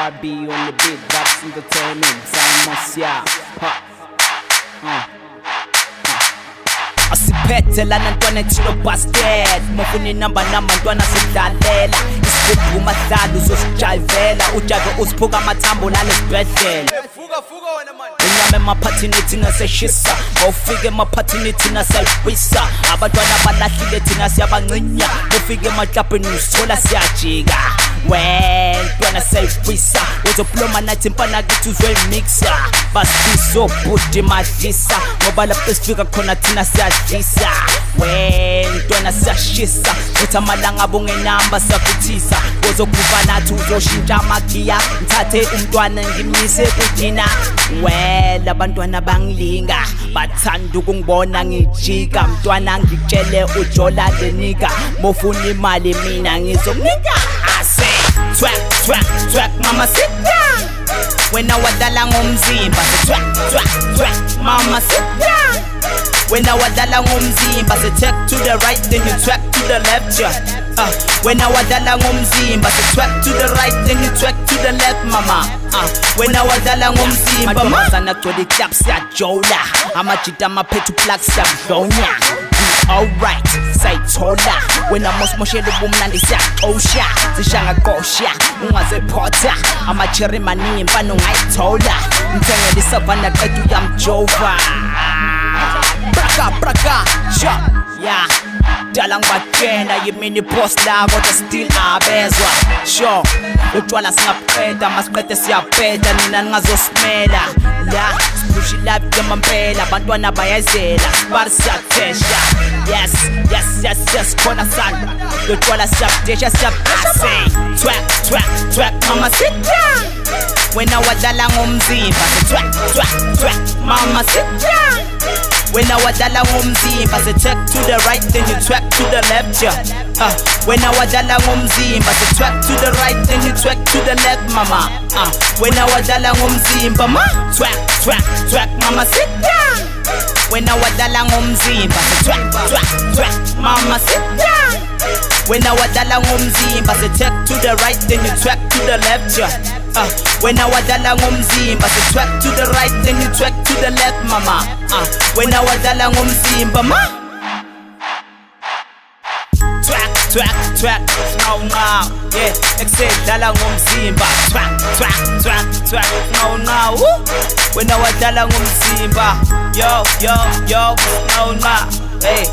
FRB on the beat, that's entertainment, Simon yeah. Asiphethe lana ntwana ethilo busted mufuna inamba ntwana sidlalela isigubhu mahlalo uzosijayivela ujabe usiphuka amathambo lana esibhedlela fuka wena man inyama emaphathini thina seshisa awufike emaphathini thina sayibisa abantwana balahlile thina siyabancinya ufike emaklabheni usithola siyajika wentwana sayibisa uzoploma nathi impana kithi uzoyimixa basiso budi madlisa ngoba lapho esifika khona thina siyadlisa wentwana siyashisa uthi amalanga bungenamba sakuthisa uzokuva nathi uzoshintsha amagiya ngithathe umntwana ngimyise kudina well abantwana bangilinga bathanda ukungibona ngijika mntwana ngitshele ujola lenika mofuna imali mina ngizomnika ase twack mama sit down wena wadala ngomzimba twack mama sit down wena wadala ngomzimba say twack to the right then you twack to the left yeah. Wena wadala ngomzimba say twack to the right then you twack to the left mama wena wadala ngomzimba mazana gcwele club siyajola amajita amaphethu plug siyabudlonya alright sayithola wena mosmoshela ubumnandi siyaxosha zishanga qosha ungazephotha amacherry maningi imfana ungayithola ngithengele isavana qedwe uyamjova braka shot yeah dala ngibatshena yimini boss la kodwa still abezwa sure utshwala singaqeda masiqede siyabheda nina ningazosimela la sipushi live ngemampela abantwana bayazela sipari siyathesha yes khona sana utshwala siyabdesha siyabase twack mama sit down wena wadala ngomzimba twack mama sit down wena wadala ngomzimba say twack to the right then you twack to the left yeah. Wena wadala ngomzimba say twack to the right then you twack to the left mama wena wadala ngomzimba ma twack mama sit down wena wadala ngomzimba say twack mama sit down wena wadala ngomzimba say twack to the right then you twack to the left yeah. Wena wadala ngomzimba say twack to the right then you twack to the left mama wena wadala ngomzimba ma twack now yeah exedala ngomzimba twack now wena wadala ngomzimba yo now hey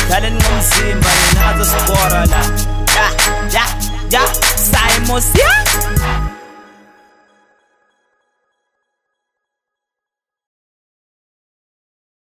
dala ngomzimba nina ngazosibora la ya Simon yeah